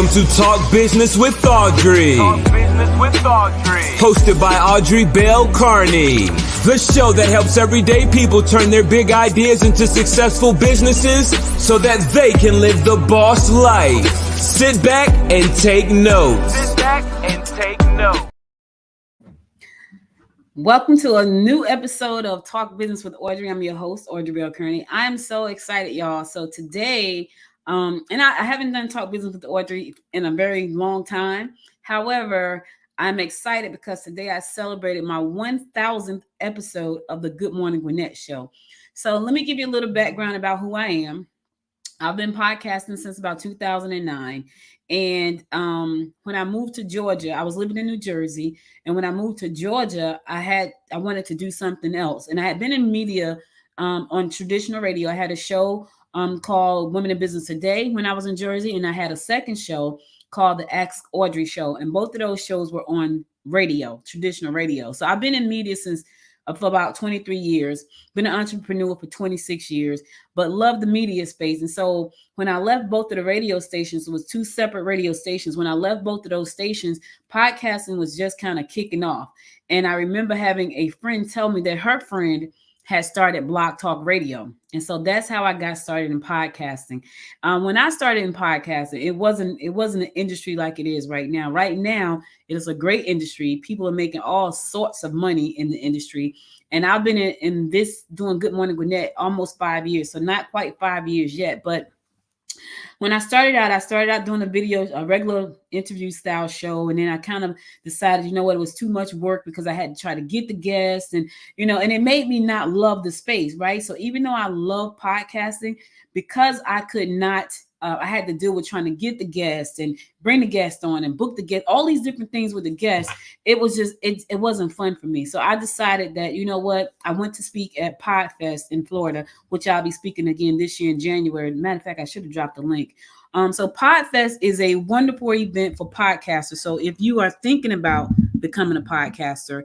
Welcome to Talk Business with Audrey. Hosted by Audrey Bell-Kearney. The show that helps everyday people turn their big ideas into successful businesses so that they can live the boss life. Sit back and take notes. Welcome to a new episode of Talk Business with Audrey. I'm your host, Audrey Bell-Kearney. I'm so excited, y'all. So today, and I haven't done Talk Business with Audrey in a very long time. However, I'm excited because today I celebrated my 1000th episode of the Good Morning Gwinnett show. So let me give you a little background about who I am. I've been podcasting since about 2009. And when I moved to Georgia, I was living in New Jersey. And when I moved to Georgia, I wanted to do something else. And I had been in media on traditional radio. I had a show called Women in Business Today when I was in Jersey. And I had a second show called the Ask Audrey Show. And both of those shows were on radio, traditional radio. So I've been in media for about 23 years, been an entrepreneur for 26 years, but love the media space. And so when I left both of the radio stations, it was two separate radio stations. When I left both of those stations, podcasting was just kind of kicking off. And I remember having a friend tell me that her friend had started Blog Talk Radio. And so that's how I got started in podcasting. When I started in podcasting, it wasn't an industry like it is right now. Right now, it is a great industry. People are making all sorts of money in the industry. And I've been in this doing Good Morning Gwinnett almost 5 years. So not quite 5 years yet, but when I started out doing a regular interview style show. And then I kind of decided, it was too much work because I had to try to get the guests and it made me not love the space, right? So even though I love podcasting, because I could not, I had to deal with trying to get the guests and bring the guest on and book the guest, all these different things with the guests. It was just, it wasn't fun for me. So I decided that, I went to speak at PodFest in Florida, which I'll be speaking again this year in January. Matter of fact, I should have dropped the link. So PodFest is a wonderful event for podcasters. So if you are thinking about becoming a podcaster,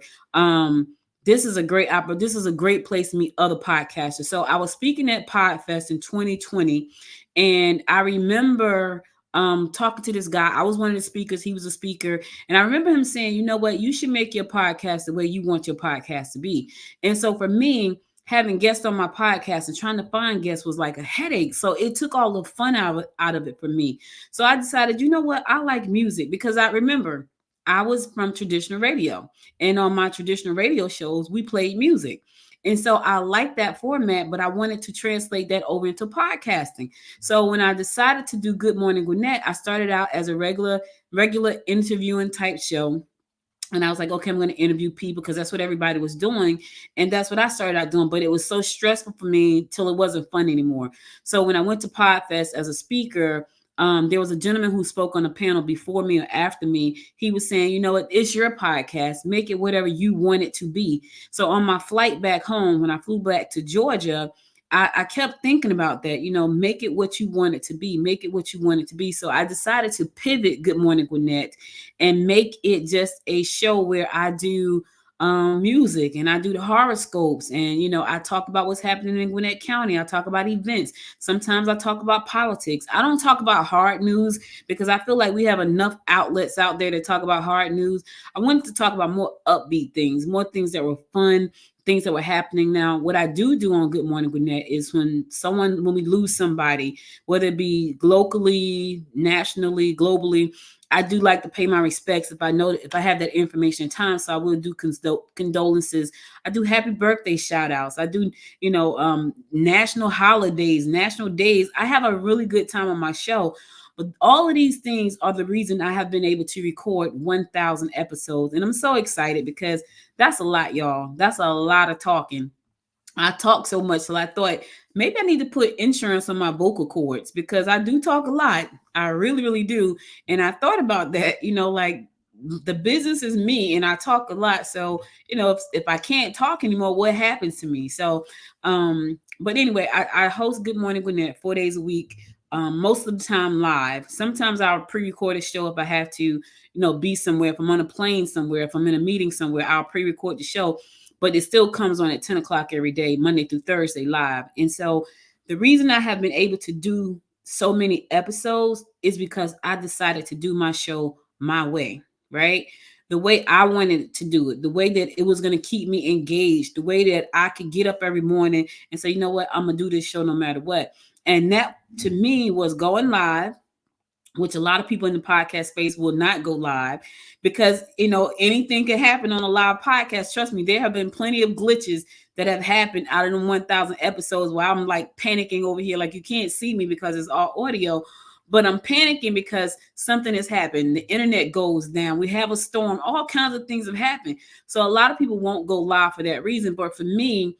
this is a great place to meet other podcasters. So I was speaking at PodFest in 2020, and I remember talking to this guy. I was one of the speakers. He was a speaker. And I remember him saying, you know what, you should make your podcast the way you want your podcast to be. And so for me, having guests on my podcast and trying to find guests was like a headache. So it took all the fun out of it for me. So I decided, you know what, I like music because I remember I was from traditional radio. And on my traditional radio shows, we played music. And so I liked that format, but I wanted to translate that over into podcasting. So when I decided to do Good Morning Gwinnett, I started out as a regular interviewing type show. And I was like, okay, I'm going to interview people because that's what everybody was doing. And that's what I started out doing. But it was so stressful for me till it wasn't fun anymore. So when I went to PodFest as a speaker, there was a gentleman who spoke on a panel before me or after me. He was saying, it's your podcast. Make it whatever you want it to be. So on my flight back home, when I flew back to Georgia, I kept thinking about that, make it what you want it to be. Make it what you want it to be. So I decided to pivot Good Morning Gwinnett and make it just a show where I do music and I do the horoscopes and, I talk about what's happening in Gwinnett County. I talk about events. Sometimes I talk about politics. I don't talk about hard news because I feel like we have enough outlets out there to talk about hard news. I wanted to talk about more upbeat things, more things that were fun, things that were happening. Now, what I do on Good Morning Gwinnett is when we lose somebody, whether it be locally, nationally, globally, I do like to pay my respects if I have that information in time. So I will do condolences. I do happy birthday shout outs. I do, national holidays, national days. I have a really good time on my show. But all of these things are the reason I have been able to record 1,000 episodes. And I'm so excited because that's a lot, y'all. That's a lot of talking. I talk so much, so I thought maybe I need to put insurance on my vocal cords because I do talk a lot. I really, really do. And I thought about that, like the business is me and I talk a lot. So, if I can't talk anymore, what happens to me? So, but anyway, I host Good Morning Gwinnett 4 days a week. Most of the time live. Sometimes I'll pre-record a show if I have to, be somewhere. If I'm on a plane somewhere, if I'm in a meeting somewhere, I'll pre-record the show. But it still comes on at 10 o'clock every day, Monday through Thursday live. And so the reason I have been able to do so many episodes is because I decided to do my show my way, right? The way I wanted to do it, the way that it was going to keep me engaged, the way that I could get up every morning and say, you know what, I'm going to do this show no matter what. And that to me was going live, which a lot of people in the podcast space will not go live because, anything can happen on a live podcast. Trust me, there have been plenty of glitches that have happened out of the 1,000 episodes where I'm like panicking over here. Like, you can't see me because it's all audio, but I'm panicking because something has happened. The internet goes down. We have a storm. All kinds of things have happened. So a lot of people won't go live for that reason. But for me,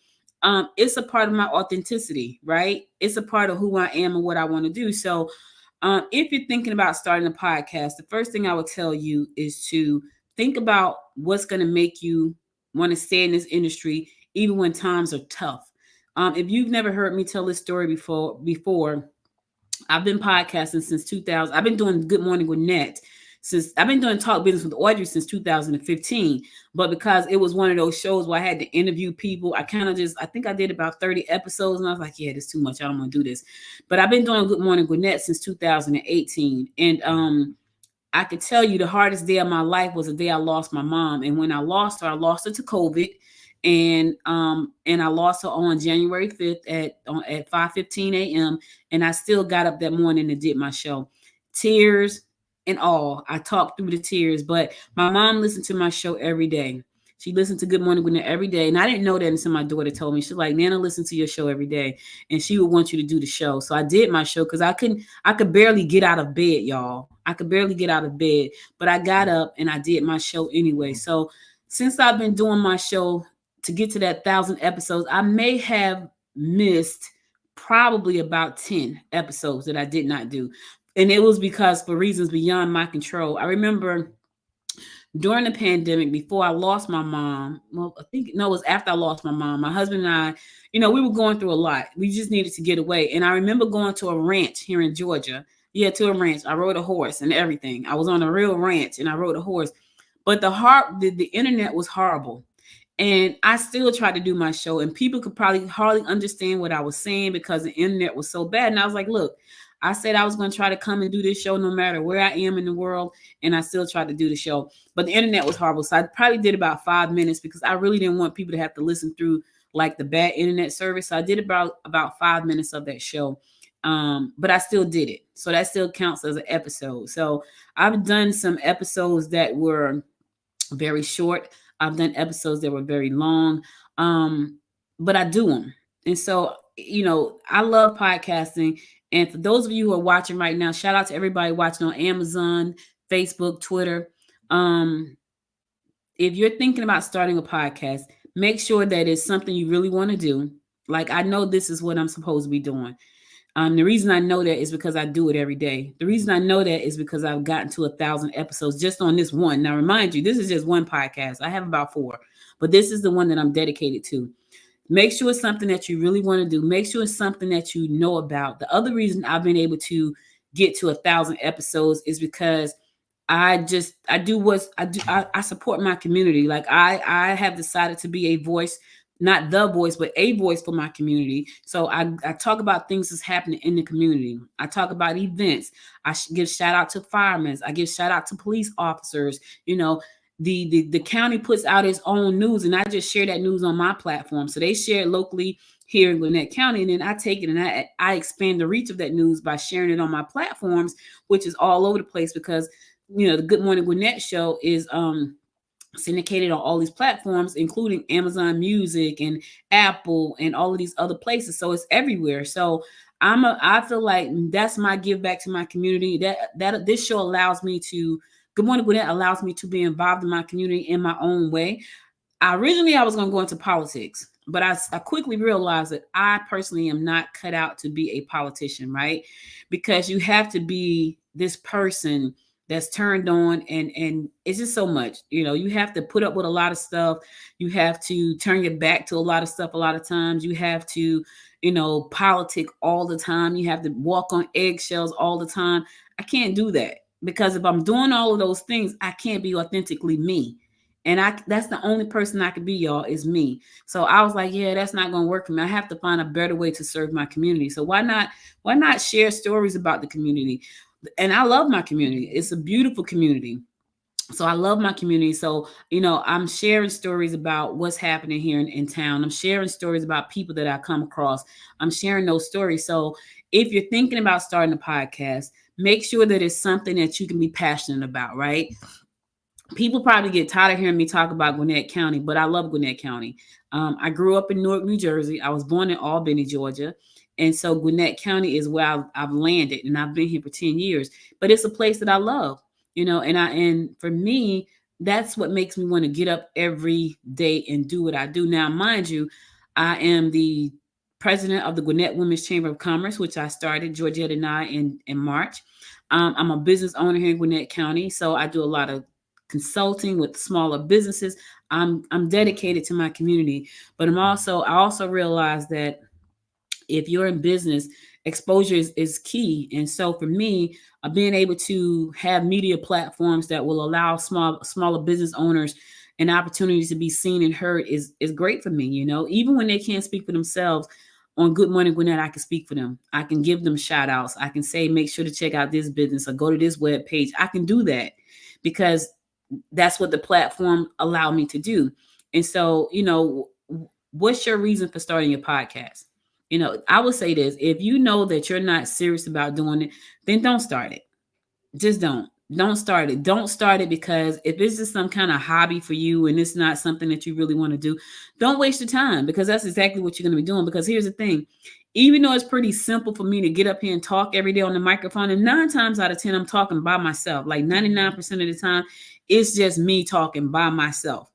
it's a part of my authenticity, right? It's a part of who I am and what I want to do. So if you're thinking about starting a podcast, the first thing I would tell you is to think about what's going to make you want to stay in this industry, even when times are tough. If you've never heard me tell this story before, I've been podcasting since 2000. I've been doing Good Morning Gwinnett since I've been doing Talk Business with Audrey since 2015. But because it was one of those shows where I had to interview people, I think I did about 30 episodes, and I was like, yeah, this is too much. I don't want to do this. But I've been doing Good Morning Gwinnett since 2018. And I could tell you the hardest day of my life was the day I lost my mom. And when I lost her to COVID. And I lost her on January 5th at 5:15 a.m. And I still got up that morning and did my show. Tears and all. I talked through the tears, but my mom listened to my show every day. She listened to Good Morning Gwinnett every day. And I didn't know that until my daughter told me. She's like, Nana, listen to your show every day. And she would want you to do the show. So I did my show because I could barely get out of bed, y'all. I could barely get out of bed. But I got up and I did my show anyway. So since I've been doing my show to get to that 1,000 episodes, I may have missed probably about 10 episodes that I did not do. And it was because for reasons beyond my control. I remember during the pandemic, before I lost my mom, it was after I lost my mom, my husband and I, we were going through a lot. We just needed to get away. And I remember going to a ranch here in Georgia. Yeah, to a ranch. I rode a horse and everything. I was on a real ranch and I rode a horse. But the internet was horrible. And I still tried to do my show, and people could probably hardly understand what I was saying because the internet was so bad. And I was like, look, I said I was going to try to come and do this show no matter where I am in the world. And I still tried to do the show, but the internet was horrible. So I probably did about 5 minutes because I really didn't want people to have to listen through like the bad internet service. So I did about 5 minutes of that show. But I still did it. So that still counts as an episode. So I've done some episodes that were very short. I've done episodes that were very long, but I do them. And so, I love podcasting. And for those of you who are watching right now, shout out to everybody watching on Amazon, Facebook, Twitter. If you're thinking about starting a podcast, make sure that it's something you really want to do. Like, I know this is what I'm supposed to be doing. The reason I know that is because I do it every day. The reason I know that is because I've gotten to 1,000 episodes just on this one. Now, remind you, this is just one podcast. I have about 4, but this is the one that I'm dedicated to. Make sure it's something that you really want to do. Make sure it's something that you know about. The other reason I've been able to get to 1,000 episodes is because I support my community. Like I have decided to be a voice, not the voice, but a voice for my community. So I talk about things that's happening in the community. I talk about events. I give shout out to firemen. I give shout out to police officers. The county puts out its own news, and I just share that news on my platform. So they share it locally here in Gwinnett County, and then I take it and I expand the reach of that news by sharing it on my platforms, which is all over the place because the Good Morning Gwinnett show is syndicated on all these platforms, including Amazon Music and Apple and all of these other places. So it's everywhere. So I feel like that's my give back to my community. That this show allows me to, Good Morning Gwinnett allows me to be involved in my community in my own way. Originally, I was going to go into politics, but I quickly realized that I personally am not cut out to be a politician, right? Because you have to be this person that's turned on, and it's just so much. You have to put up with a lot of stuff. You have to turn your back to a lot of stuff a lot of times. You have to, politic all the time. You have to walk on eggshells all the time. I can't do that because if I'm doing all of those things, I can't be authentically me. And that's the only person I could be, y'all, is me. So I was like, yeah, that's not gonna work for me. I have to find a better way to serve my community. So why not share stories about the community? And I love my community. It's a beautiful community. So I love my community. So, I'm sharing stories about what's happening here in town. I'm sharing stories about people that I come across. I'm sharing those stories. So if you're thinking about starting a podcast, make sure that it's something that you can be passionate about, right? People probably get tired of hearing me talk about Gwinnett County, but I love Gwinnett County. I grew up in Newark, New Jersey. I was born in Albany, Georgia. And so Gwinnett County is where I've landed, and I've been here for 10 years. But it's a place that I love, and for me, that's what makes me want to get up every day and do what I do. Now, mind you, I am the president of the Gwinnett Women's Chamber of Commerce, which I started, Georgette and I, in March. I'm a business owner here in Gwinnett County, so I do a lot of consulting with smaller businesses. I'm dedicated to my community, but I also realize that if you're in business, exposure is key. And so for me, being able to have media platforms that will allow smaller business owners an opportunity to be seen and heard is great for me. Even when they can't speak for themselves, on Good Morning Gwinnett, I can speak for them. I can give them shout outs. I can say, make sure to check out this business or go to this web page. I can do that because that's what the platform allowed me to do. And so, what's your reason for starting your podcast? I would say this: if you know that you're not serious about doing it, then don't start it. Just don't start it. Don't start it, because if it's just some kind of hobby for you and it's not something that you really want to do, don't waste your time, because that's exactly what you're going to be doing. Because here's the thing: even though it's pretty simple for me to get up here and talk every day on the microphone, and 9 times out of 10 I'm talking by myself, like 99% of the time it's just me talking by myself.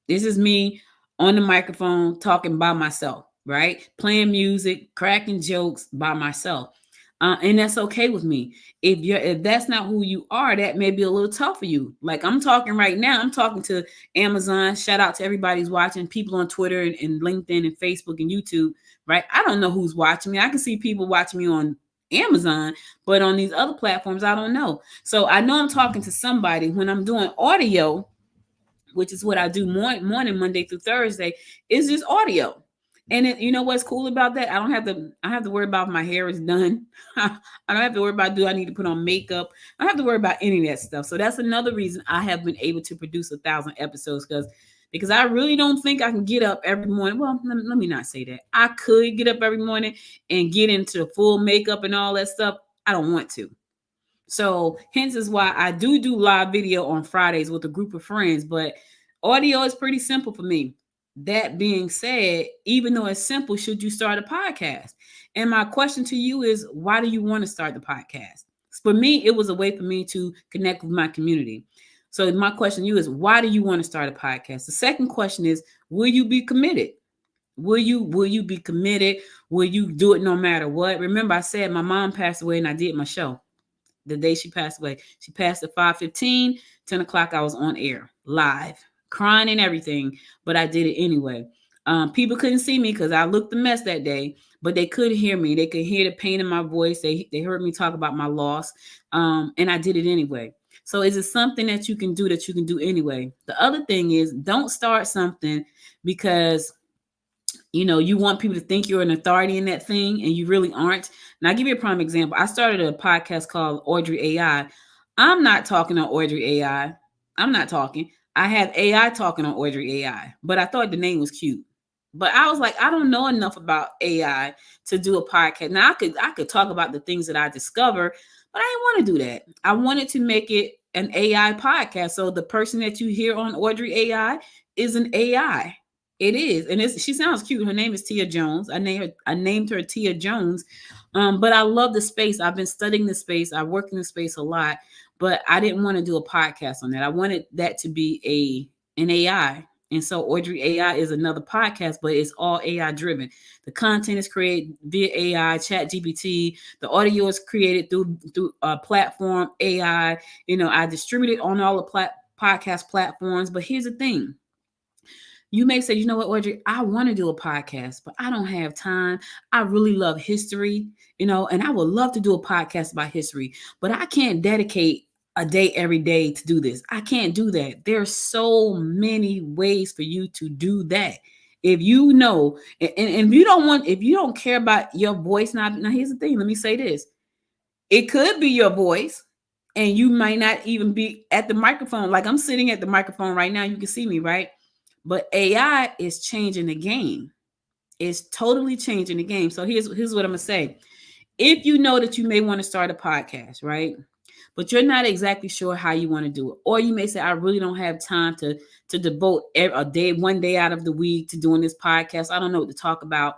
This is me on the microphone talking by myself, right? Playing music, cracking jokes by myself. And that's okay with me. If that's not who you are, that may be a little tough for you. Like I'm talking right now, I'm talking to Amazon. Shout out to everybody who's watching, people on Twitter and LinkedIn and Facebook and YouTube, right? I don't know who's watching me. I can see people watching me on Amazon, but on these other platforms, I don't know. So I know I'm talking to somebody. When I'm doing audio, which is what I do morning Monday through Thursday, is just audio. And you know what's cool about that? I have to worry about if my hair is done. I don't have to worry about, do I need to put on makeup? I don't have to worry about any of that stuff. So that's another reason I have been able to produce 1,000 episodes, because I really don't think I can get up every morning. Well, let me not say that. I could get up every morning and get into full makeup and all that stuff. I don't want to. So hence is why I do live video on Fridays with a group of friends, but audio is pretty simple for me. That being said, even though it's simple, should you start a podcast? And my question to you is, why do you want to start the podcast? For me, it was a way for me to connect with my community. So my question to you is, why do you want to start a podcast? The second question is, will you be committed? Will you be committed? Will you do it no matter what? Remember, I said my mom passed away and I did my show. The day she passed away, she passed at 5:15, 10 o'clock. I was on air live, crying and everything, but I did it anyway. People couldn't see me because I looked a mess that day, but they could hear me. They could hear the pain in my voice. They heard me talk about my loss, and I did it anyway. So is it something that you can do anyway? The other thing is, don't start something because you want people to think you're an authority in that thing and you really aren't. And I'll give you a prime example. I started a podcast called Audrey AI. I'm not talking on Audrey AI. I'm not talking. I have AI talking on Audrey AI, but I thought the name was cute. But I was like, I don't know enough about AI to do a podcast. Now I could talk about the things that I discover, but I didn't want to do that. I wanted to make it an AI podcast. So the person that you hear on Audrey AI is an AI. It is, and she sounds cute. Her name is Tia Jones. I named her Tia Jones, but I love the space. I've been studying the space. I work in the space a lot, but I didn't want to do a podcast on that. I wanted that to be an AI, and so Audrey AI is another podcast, but it's all AI driven. The content is created via AI, Chat GPT. The audio is created through a platform AI. I distribute it on all the podcast platforms. But here's the thing. You may say, you know what, Audrey, I want to do a podcast, but I don't have time. I really love history, and I would love to do a podcast about history, but I can't dedicate a day every day to do this. I can't do that. There's so many ways for you to do that. If you know, and if you don't want, if you don't care about your voice, now here's the thing. Let me say this. It could be your voice, and you might not even be at the microphone. Like I'm sitting at the microphone right now. You can see me, right? But AI is changing the game. It's totally changing the game. So here's what I'm gonna say. If you know that you may want to start a podcast, right? But you're not exactly sure how you want to do it. Or you may say, I really don't have time to devote a day, one day out of the week to doing this podcast. I don't know what to talk about.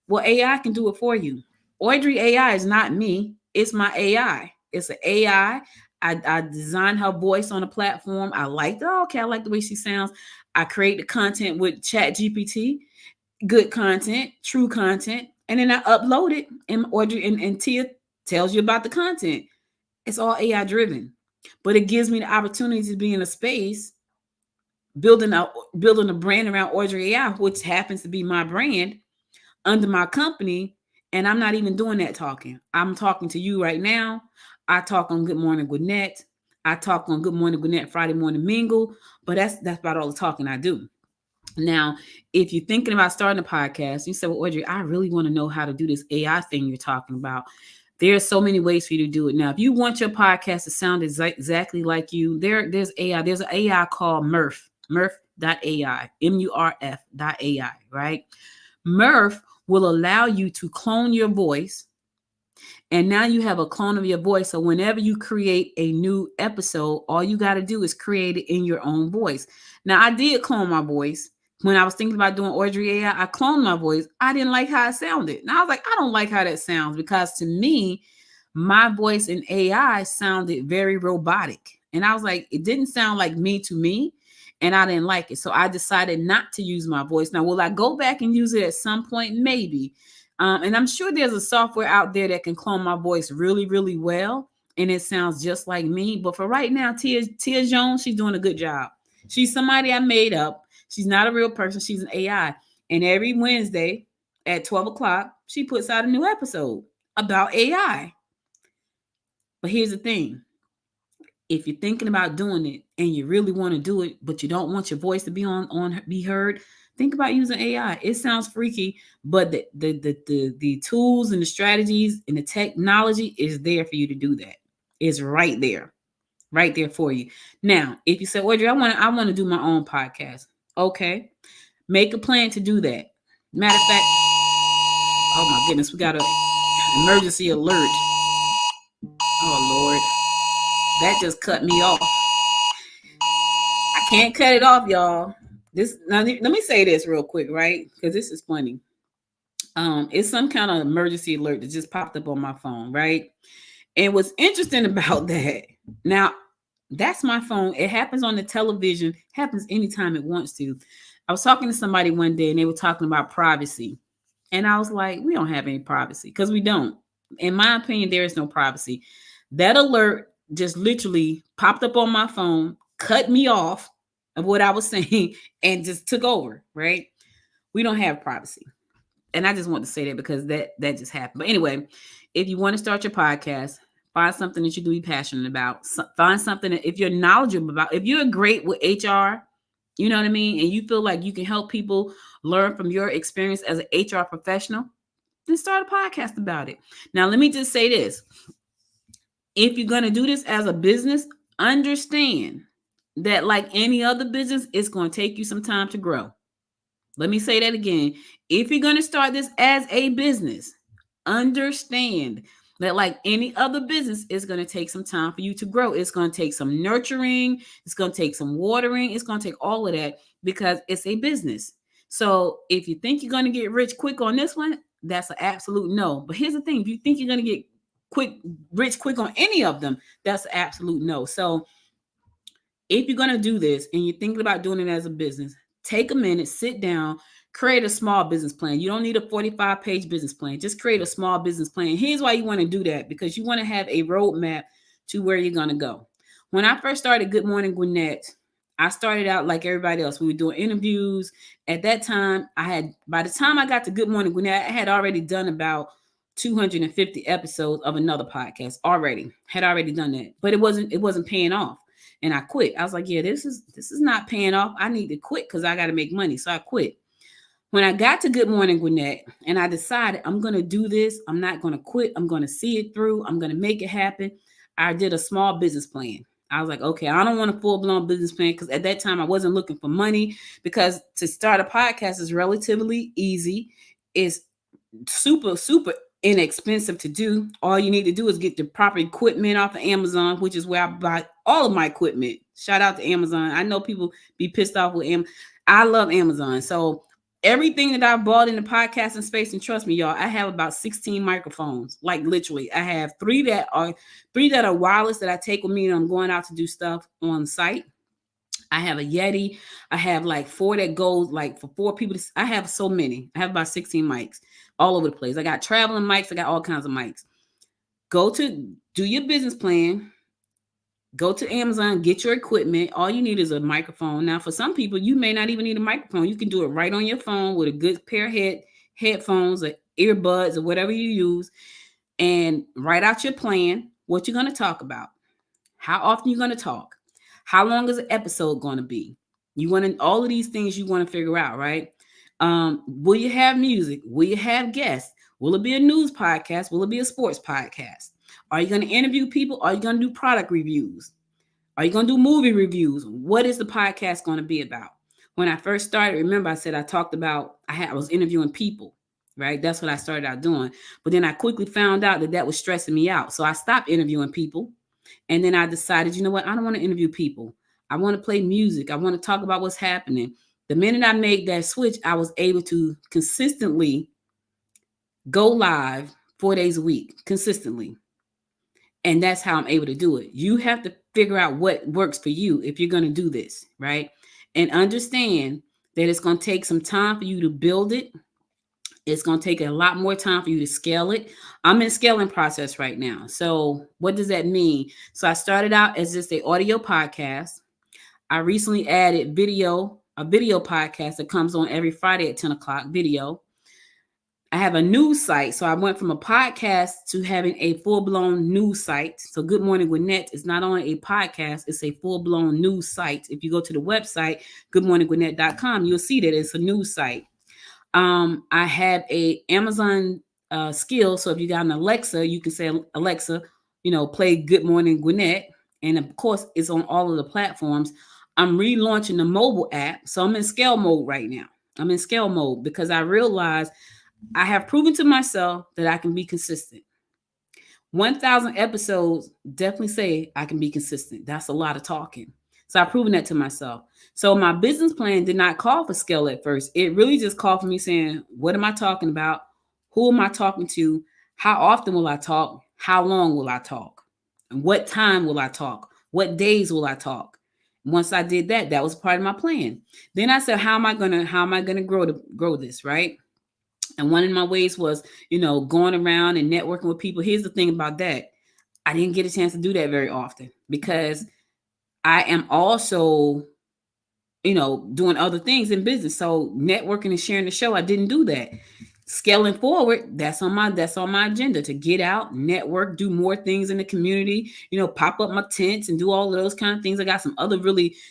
Well, AI can do it for you. Audrey AI is not me. It's my AI. It's an AI. I designed her voice on a platform. I liked, oh, okay, I like the way she sounds. I create the content with Chat GPT, good content, true content. And then I upload it, and Audrey and Tia tells you about the content. It's all AI driven, but it gives me the opportunity to be in a space building a brand around Audrey AI, which happens to be my brand under my company. And I'm not even doing that talking. I'm talking to you right now. I talk on Good Morning Gwinnett. I talk on Good Morning Gwinnett Friday Morning Mingle, but that's about all the talking I do. Now, if you're thinking about starting a podcast, you say, well, Audrey, I really want to know how to do this AI thing you're talking about. There's so many ways for you to do it. Now, if you want your podcast to sound exactly like you, there's AI. There's an AI called Murph.ai, MURF.ai, right? Murph will allow you to clone your voice. And now you have a clone of your voice. So whenever you create a new episode, all you got to do is create it in your own voice. Now, I did clone my voice. When I was thinking about doing Audrey AI, I cloned my voice. I didn't like how it sounded. And I was like, I don't like how that sounds, because to me, my voice in AI sounded very robotic. And I was like, it didn't sound like me to me. And I didn't like it. So I decided not to use my voice. Now, will I go back and use it at some point? Maybe. And I'm sure there's a software out there that can clone my voice really, really well. And it sounds just like me. But for right now, Tia Jones, she's doing a good job. She's somebody I made up. She's not a real person. She's an AI. And every Wednesday at 12 o'clock, she puts out a new episode about AI. But here's the thing. If you're thinking about doing it and you really want to do it, but you don't want your voice to be heard, think about using AI. It sounds freaky, but the tools and the strategies and the technology is there for you to do that. It's right there for you. Now, if you say, Audrey, I want to do my own podcast. Okay. Make a plan to do that. Matter of fact, oh my goodness, we got an emergency alert. Oh Lord, that just cut me off. I can't cut it off, y'all. Now, let me say this real quick, right? Because this is funny. It's some kind of emergency alert that just popped up on my phone, right? And what's interesting about that, now that's my phone. It happens on the television, happens anytime it wants to. I was talking to somebody one day and they were talking about privacy. And I was like, we don't have any privacy, because we don't. In my opinion, there is no privacy. That alert just literally popped up on my phone, cut me off of what I was saying, and just took over, right? We don't have privacy. And I just want to say that because that just happened. But anyway, if you want to start your podcast, find something that you can be passionate about. Find something that, if you're knowledgeable about, if you're great with HR, you know what I mean, and you feel like you can help people learn from your experience as an HR professional, then start a podcast about it. Now, let me just say this. If you're going to do this as a business, understand that like any other business, it's going to take you some time to grow. Let me say that again. If you're going to start this as a business, understand that like any other business, it's going to take some time for you to grow. It's going to take some nurturing. It's going to take some watering. It's going to take all of that, because it's a business. So if you think you're going to get rich quick on this one, that's an absolute no. But here's the thing. If you think you're going to get rich quick on any of them, that's an absolute no. So if you're going to do this and you're thinking about doing it as a business, take a minute, sit down, create a small business plan. You don't need a 45-page business plan. Just create a small business plan. Here's why you want to do that, because you want to have a roadmap to where you're going to go. When I first started Good Morning Gwinnett, I started out like everybody else. We were doing interviews. At that time, by the time I got to Good Morning Gwinnett, I had already done about 250 episodes of another podcast already. Had already done that, but it wasn't paying off, and I quit. I was like, yeah, this is not paying off. I need to quit because I got to make money. So I quit. When I got to Good Morning Gwinnett, and I decided I'm going to do this, I'm not going to quit. I'm going to see it through. I'm going to make it happen. I did a small business plan. I was like, okay, I don't want a full-blown business plan because at that time I wasn't looking for money, because to start a podcast is relatively easy. It's super, super inexpensive to do. All you need to do is get the proper equipment off of Amazon, which is where I buy all of my equipment. Shout out to Amazon. I know people be pissed off with Amazon. I love Amazon. So everything that I bought in the podcasting space, and trust me, y'all, I have about 16 microphones. Like literally, I have three that are wireless that I take with me and I'm going out to do stuff on site. I have a Yeti. I have like 4 that goes like for 4 people. I have so many. I have about 16 mics all over the place. I got traveling mics. I got all kinds of mics. Do your business plan. Go to Amazon, get your equipment. All you need is a microphone. Now, for some people, you may not even need a microphone. You can do it right on your phone with a good pair of headphones or earbuds or whatever you use, and write out your plan, what you're going to talk about, how often you're going to talk, how long is the episode going to be. You want to, all of these things you want to figure out, right? Will you have music? Will you have guests? Will it be a news podcast? Will it be a sports podcast? Are you going to interview people? Are you going to do product reviews? Are you going to do movie reviews? What is the podcast going to be about? When I first started, remember I said I was interviewing people, right? That's what I started out doing. But then I quickly found out that was stressing me out. So I stopped interviewing people. And then I decided, you know what? I don't want to interview people. I want to play music. I want to talk about what's happening. The minute I made that switch, I was able to consistently go live 4 days a week, consistently. And that's how I'm able to do it. You have to figure out what works for you if you're going to do this, right? And understand that it's going to take some time for you to build it. It's going to take a lot more time for you to scale it. I'm in scaling process right now. So what does that mean? So I started out as just an audio podcast. I recently added a video podcast that comes on every Friday at 10 o'clock video. I have a news site. So I went from a podcast to having a full-blown news site. So Good Morning Gwinnett is not only a podcast, it's a full-blown news site. If you go to the website, goodmorninggwinnett.com, you'll see that it's a news site. I have a Amazon skill. So if you got an Alexa, you can say, Alexa, play Good Morning Gwinnett. And of course, it's on all of the platforms. I'm relaunching the mobile app. So I'm in scale mode right now. I'm in scale mode because I realized I have proven to myself that I can be consistent. 1,000 episodes definitely say I can be consistent. That's a lot of talking. So I've proven that to myself. So my business plan did not call for scale at first. It really just called for me saying, what am I talking about? Who am I talking to? How often will I talk? How long will I talk? And what time will I talk? What days will I talk? Once I did that, that was part of my plan. Then I said, how am I gonna grow this, right? And one of my ways was, going around and networking with people. Here's the thing about that. I didn't get a chance to do that very often because I am also, doing other things in business. So networking and sharing the show, I didn't do that. Scaling forward, that's on my agenda, to get out, network, do more things in the community, pop up my tents and do all of those kind of things. I got some other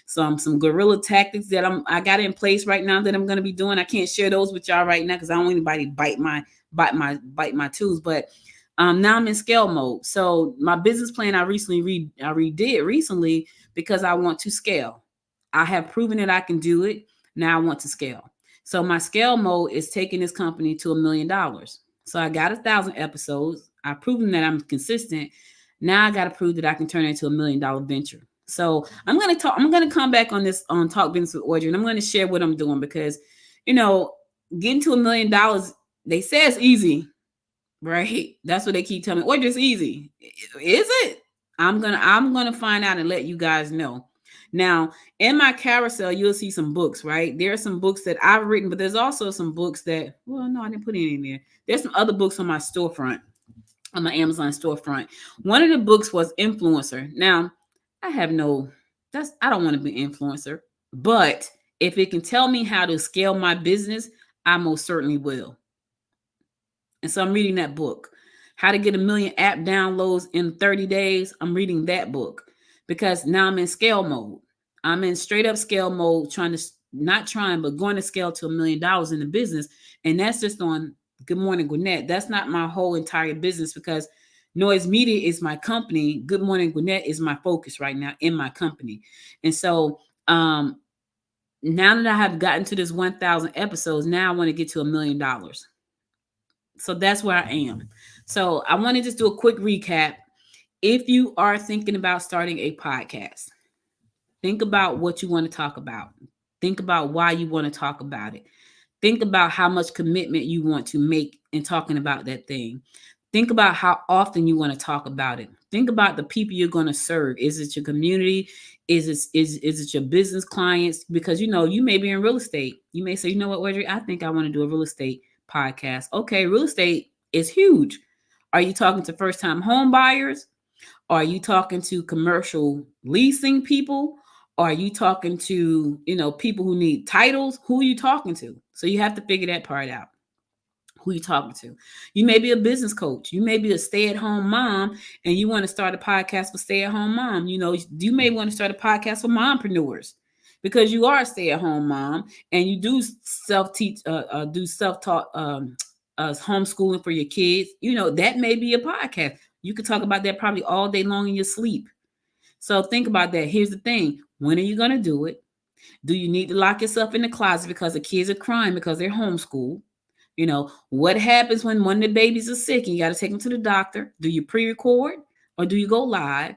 some guerrilla tactics that I got in place right now that I'm going to be doing. I can't share those with y'all right now because I don't want anybody to bite my tools. But now I'm in scale mode. So my business plan I redid recently because I want to scale. I have proven that I can do it. Now I want to scale. So my scale mode is taking this company to $1 million. So I got 1,000 episodes. I've proven that I'm consistent. Now I got to prove that I can turn it into $1 million venture. So I'm going to come back on this, on Talk Business with Audrey, and I'm going to share what I'm doing because, getting to $1 million, they say it's easy, right? That's what they keep telling me. Audrey, it's easy. Is it? I'm going to find out and let you guys know. Now, in my carousel, you'll see some books, right? There are some books that I've written, but there's also some books that, well, no, I didn't put any in there. There's some other books on my storefront, on my Amazon storefront. One of the books was Influencer. Now, I don't want to be an influencer, but if it can tell me how to scale my business, I most certainly will. And so I'm reading that book. How to Get a Million App Downloads in 30 Days. I'm reading that book because now I'm in scale mode. I'm in straight up scale mode, but going to scale to $1 million in the business. And that's just on Good Morning Gwinnett. That's not my whole entire business because Noise Media is my company. Good Morning Gwinnett is my focus right now in my company. And so now that I have gotten to this 1,000 episodes, now I want to get to $1 million. So that's where I am. So I want to just do a quick recap. If you are thinking about starting a podcast, think about what you want to talk about. Think about why you want to talk about it. Think about how much commitment you want to make in talking about that thing. Think about how often you want to talk about it. Think about the people you're going to serve. Is it your community? Is it your business clients? Because, you may be in real estate. You may say, you know what, Audrey, I think I want to do a real estate podcast. Okay, real estate is huge. Are you talking to first-time home buyers? Are you talking to commercial leasing people? Are you talking to, people who need titles? Who are you talking to? So you have to figure that part out. Who you talking to? You may be a business coach. You may be a stay-at-home mom and you want to start a podcast for stay-at-home mom. You may want to start a podcast for mompreneurs because you are a stay-at-home mom and you do self-teach, do self-taught homeschooling for your kids. That may be a podcast. You could talk about that probably all day long in your sleep. So think about that. Here's the thing. When are you going to do it? Do you need to lock yourself in the closet because the kids are crying because they're homeschooled? What happens when one of the babies is sick and you got to take them to the doctor? Do you pre-record or do you go live?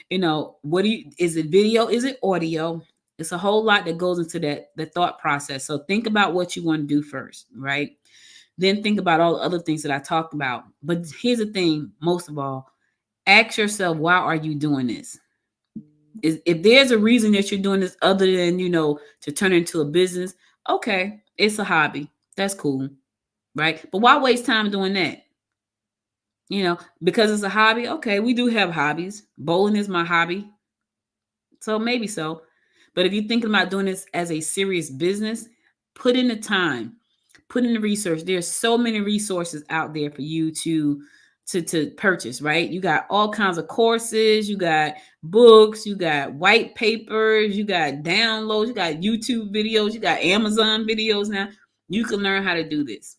Is it video? Is it audio? It's a whole lot that goes into the thought process. So think about what you want to do first, right? Then think about all the other things that I talked about. But here's the thing, most of all, ask yourself, why are you doing this? If there's a reason that you're doing this other than, to turn it into a business, okay, it's a hobby. That's cool, right? But why waste time doing that? Because it's a hobby. Okay, we do have hobbies. Bowling is my hobby. So maybe so. But if you're thinking about doing this as a serious business, put in the time, put in the research. There's so many resources out there for you to purchase, right? You got all kinds of courses, you got books, you got white papers, you got downloads, you got YouTube videos, you got Amazon videos now. You can learn how to do this.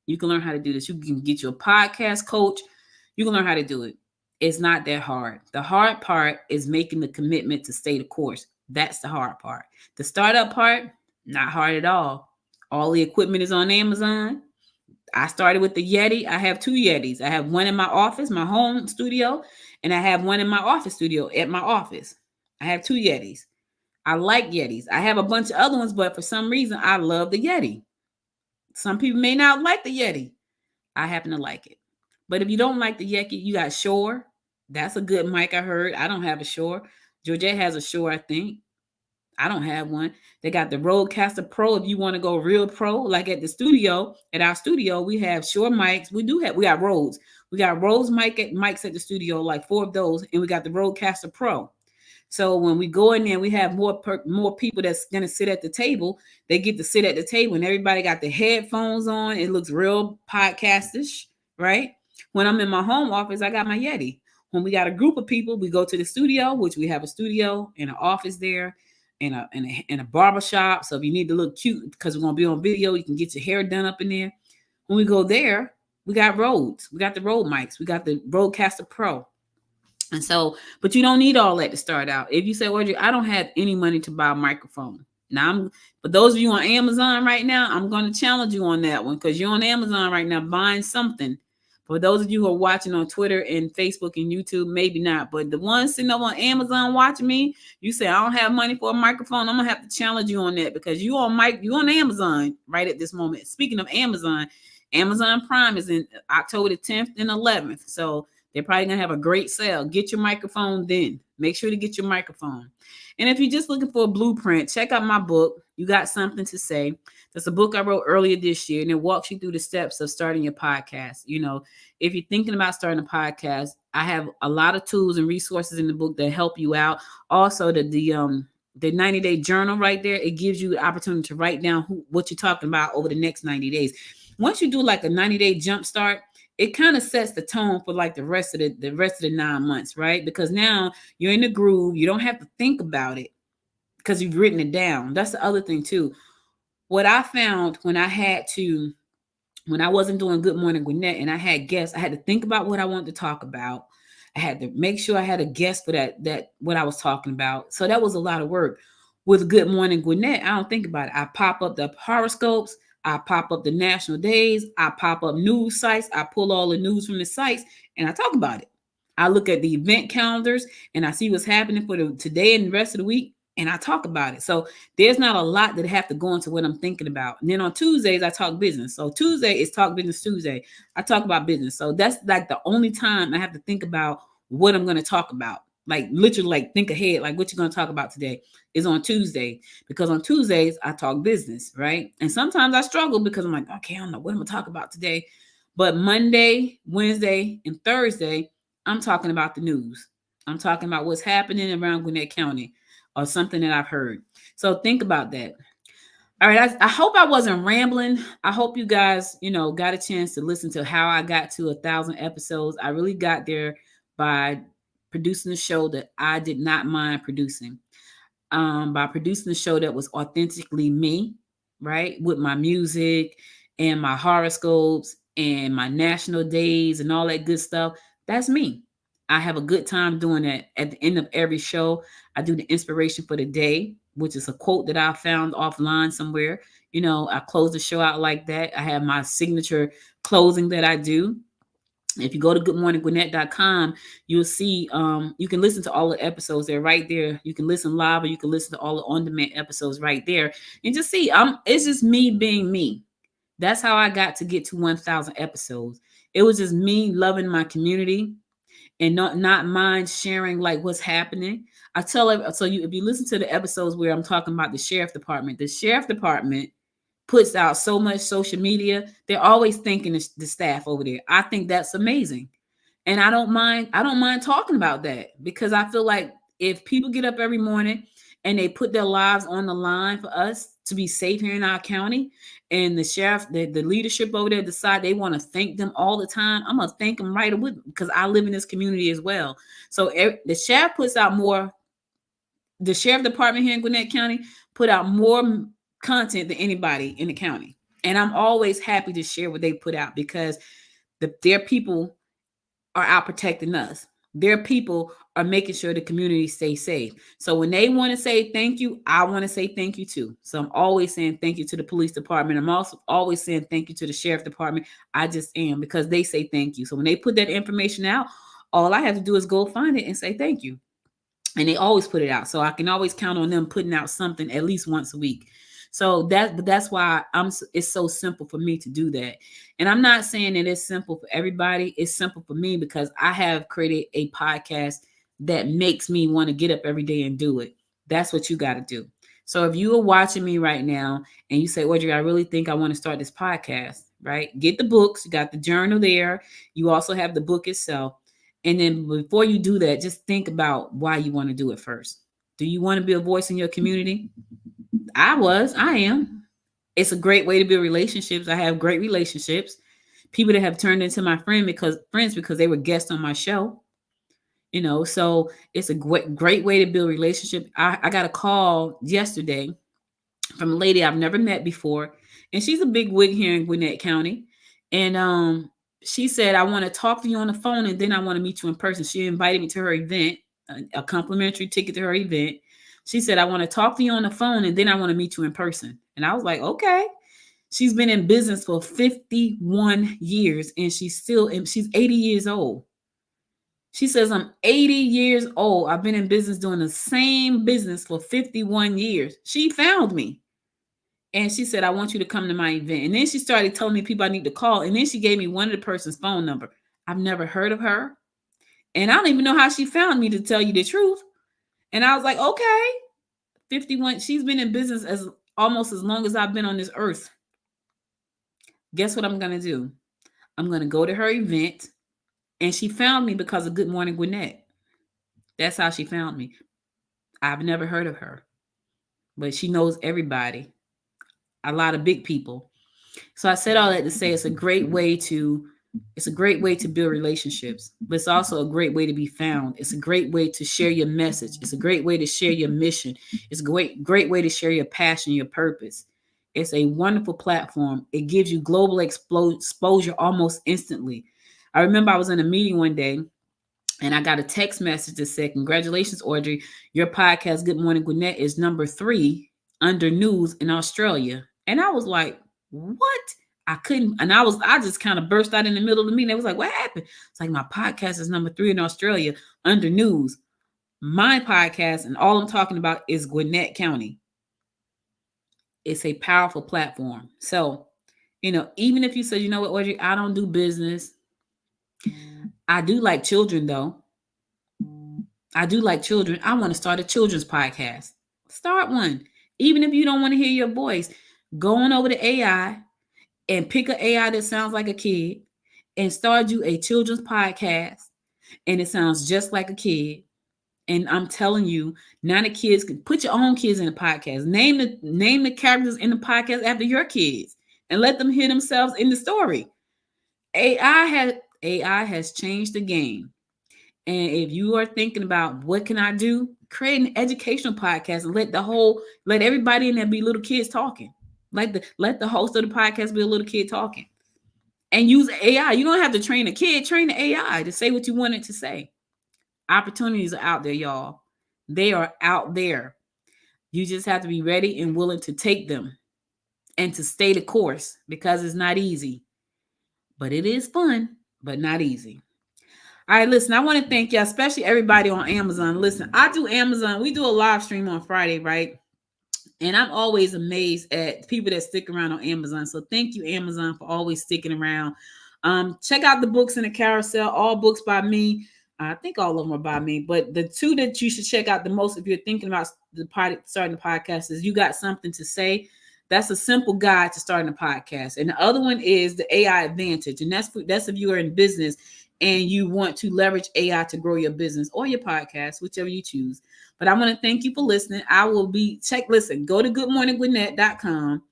You can learn how to do this. You can get your podcast coach. You can learn how to do it. It's not that hard. The hard part is making the commitment to stay the course. That's the hard part. The startup part, not hard at all. All the equipment is on Amazon. I started with the Yeti. I have 2 Yetis. I have one in my office, my home studio, and I have one in my office studio at my office. I have 2 Yetis. I like Yetis. I have a bunch of other ones, but for some reason, I love the Yeti. Some people may not like the Yeti. I happen to like it. But if you don't like the Yeti, you got Shure. That's a good mic, I heard. I don't have a Shure. Georgette has a Shure, I think. I don't have one. They got the Rodecaster Pro if you want to go real pro. Like at our studio, we have Shure mics. We got Rhodes. We got Rhodes mics at the studio, like 4 of those, and we got the Rodecaster Pro. So when we go in there, we have more people that's going to sit at the table. They get to sit at the table and everybody got the headphones on. It looks real podcastish, right? When I'm in my home office, I got my Yeti. When we got a group of people, we go to the studio, which we have a studio and an office there and a barber shop. So if you need to look cute because we're going to be on video, you can get your hair done up in there. When we go there, we got Rhodes. We got the Rode mics. We got the Rodecaster Pro. And so, but you don't need all that to start out. If you say, Audrey, I don't have any money to buy a microphone. Now, for those of you on Amazon right now, I'm going to challenge you on that one because you're on Amazon right now buying something. For those of you who are watching on Twitter and Facebook and YouTube, maybe not. But the ones sitting up on Amazon watching me, you say, I don't have money for a microphone. I'm going to have to challenge you on that because you on Amazon right at this moment. Speaking of Amazon, Amazon Prime is in October the 10th and 11th. So they're probably going to have a great sale. Get your microphone then. Make sure to get your microphone. And if you're just looking for a blueprint, check out my book, You Got Something to Say. That's a book I wrote earlier this year, and it walks you through the steps of starting your podcast. If you're thinking about starting a podcast, I have a lot of tools and resources in the book that help you out. Also, the 90-day journal right there, it gives you the opportunity to write down what you're talking about over the next 90 days. Once you do like a 90-day jump start, it kind of sets the tone for like the rest of the 9 months, right? Because now you're in the groove. You don't have to think about it because you've written it down. That's the other thing too. What I found when I wasn't doing Good Morning Gwinnett and I had guests, I had to think about what I wanted to talk about. I had to make sure I had a guest for that what I was talking about. So that was a lot of work. With Good Morning Gwinnett, I don't think about it. I pop up the horoscopes, I pop up the national days, I pop up news sites, I pull all the news from the sites, and I talk about it. I look at the event calendars and I see what's happening for today and the rest of the week, and I talk about it. So there's not a lot that have to go into what I'm thinking about. And then on Tuesdays, I talk business. So Tuesday is Talk Business Tuesday. I talk about business. So that's like the only time I have to think about what I'm going to talk about. Like literally, like think ahead, like what you're going to talk about today is on Tuesday, because on Tuesdays I talk business, right? And sometimes I struggle because I'm like, okay, I don't know what I'm going to talk about today. But Monday, Wednesday, and Thursday, I'm talking about the news. I'm talking about what's happening around Gwinnett County or something that I've heard. So think about that. All right. I hope I wasn't rambling. I hope you guys, got a chance to listen to how I got to 1,000 episodes. I really got there by producing a show that I did not mind producing. By producing a show that was authentically me, right? With my music and my horoscopes and my national days and all that good stuff. That's me. I have a good time doing that. At the end of every show, I do the inspiration for the day, which is a quote that I found offline somewhere. I close the show out like that. I have my signature closing that I do. If you go to goodmorninggwinnett.com, you'll see you can listen to all the episodes there right there. You can listen live or you can listen to all the on-demand episodes right there and just see it's just me being me. That's how I got to get to 1,000 episodes. It was just me loving my community and not mind sharing like what's happening. I tell it so if you listen to the episodes where I'm talking about the sheriff department puts out so much social media. They're always thanking the staff over there. I think that's amazing. And I don't mind talking about that, because I feel like if people get up every morning and they put their lives on the line for us to be safe here in our county, and the sheriff, the leadership over there decide they want to thank them all the time, I'm gonna thank them right away because I live in this community as well. So the sheriff puts out more. The sheriff department here in Gwinnett County put out more content than anybody in the county. And I'm always happy to share what they put out, because their people are out protecting us. Their people are making sure the community stays safe. So when they want to say thank you, I want to say thank you too. So I'm always saying thank you to the police department. I'm also always saying thank you to the sheriff department. I just am, because they say thank you. So when they put that information out, all I have to do is go find it and say thank you. And they always put it out. So I can always count on them putting out something at least once a week. So that's why it's so simple for me to do that. And I'm not saying that it's simple for everybody. It's simple for me because I have created a podcast that makes me want to get up every day and do it. That's what you got to do. So if you are watching me right now and you say, Audrey, I really think I want to start this podcast, right? Get the books. You got the journal there. You also have the book itself. And then before you do that, just think about why you want to do it first. Do you want to be a voice in your community? I am. It's a great way to build relationships. I have great relationships. People that have turned into my friends because they were guests on my show. So it's a great way to build relationship. I got a call yesterday from a lady I've never met before, and she's a big wig here in Gwinnett County. And she said, I want to talk to you on the phone, and then I want to meet you in person. She invited me to her event, a complimentary ticket to her event. She said, I want to talk to you on the phone, and then I want to meet you in person. And I was like, okay. She's been in business for 51 years, and she's 80 years old. She says, I'm 80 years old. I've been in business doing the same business for 51 years. She found me. And she said, I want you to come to my event. And then she started telling me people I need to call. And then she gave me one of the person's phone number. I've never heard of her. And I don't even know how she found me, to tell you the truth. And I was like, okay, 51. She's been in business almost as long as I've been on this earth. Guess what I'm going to do? I'm going to go to her event. And she found me because of Good Morning Gwinnett. That's how she found me. I've never heard of her. But she knows everybody. A lot of big people. So I said all that to say it's a great way to It's a great way to build relationships, but it's also a great way to be found. It's a great way to share your message. It's a great way to share your mission. It's a great way to share your passion, your purpose. It's a wonderful platform. It gives you global exposure almost instantly. I remember I was in a meeting one day and I got a text message that said, "Congratulations, Audrey. Your podcast, Good Morning Gwinnett, is number 3 under news in Australia." And I was like, "What?" I couldn't, and I just kind of burst out in the middle of the meeting. It was like, "What happened?" It's like, "My podcast is number 3 in Australia under news. My podcast, and all I'm talking about is Gwinnett County." It's a powerful platform. So, even if you say, "You know what, Audrey, I don't do business. I do like children, though. I do like children. I want to start a children's podcast." Start one. Even if you don't want to hear your voice, go on over to AI and pick an AI that sounds like a kid and start you a children's podcast. And it sounds just like a kid. And I'm telling you, now the kids can put your own kids in the podcast. Name the characters in the podcast after your kids and let them hear themselves in the story. AI has changed the game. And if you are thinking about what can I do, create an educational podcast and let everybody in there be little kids talking. Let the host of the podcast be a little kid talking. And use AI. You don't have to train a kid, train the AI to say what you want it to say. Opportunities are out there, y'all. They are out there. You just have to be ready and willing to take them and to stay the course, because it's not easy. But it is fun, but not easy. All right, listen, I want to thank y'all, especially everybody on Amazon. Listen, I do Amazon. We do a live stream on Friday, right? And I'm always amazed at people that stick around on Amazon. So thank you, Amazon, for always sticking around. Check out the books in the carousel, all books by me. I think all of them are by me, but the 2 that you should check out the most if you're thinking about starting a podcast is You Got Something to Say. That's a simple guide to starting a podcast. And the other one is the AI Advantage. And that's if you are in business and you want to leverage AI to grow your business or your podcast, whichever you choose. But I want to thank you for listening. Go to goodmorninggwinnett.com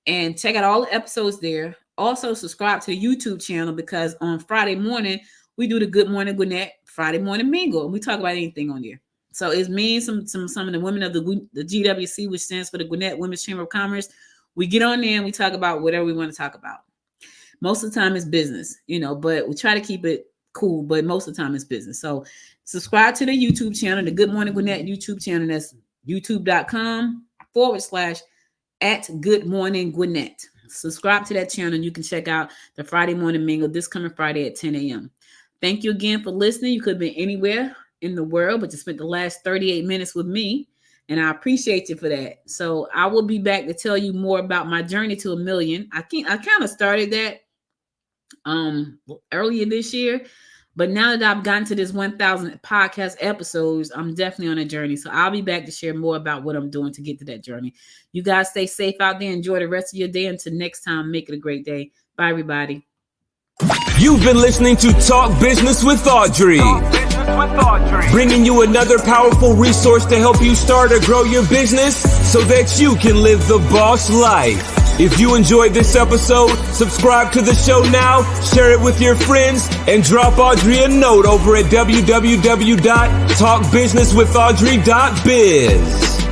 and check out all the episodes there. Also subscribe to the YouTube channel, because on Friday morning, we do the Good Morning Gwinnett Friday Morning Mingle, and we talk about anything on there. So it's me and some of the women of the GWC, which stands for the Gwinnett Women's Chamber of Commerce. We get on there and we talk about whatever we want to talk about. Most of the time it's business, but we try to keep it cool, but most of the time it's business. So subscribe to the YouTube channel, the Good Morning Gwinnett YouTube channel. That's youtube.com/@goodmorninggwinnett. Subscribe to that channel and you can check out the Friday Morning Mingle this coming Friday at 10 a.m. Thank you again for listening. You could have been anywhere in the world, but you spent the last 38 minutes with me, and I appreciate you for that. So I will be back to tell you more about my journey to 1 million. I kind of started that earlier this year, but now that I've gotten to this 1,000 podcast episodes, I'm definitely on a journey. So I'll be back to share more about what I'm doing to get to that journey. You guys stay safe out there. Enjoy the rest of your day. Until next time, make it a great day. Bye, everybody. You've been listening to Talk Business with Audrey. Bringing you another powerful resource to help you start or grow your business so that you can live the boss life. If you enjoyed this episode, subscribe to the show now, share it with your friends, and drop Audrey a note over at www.talkbusinesswithaudrey.biz.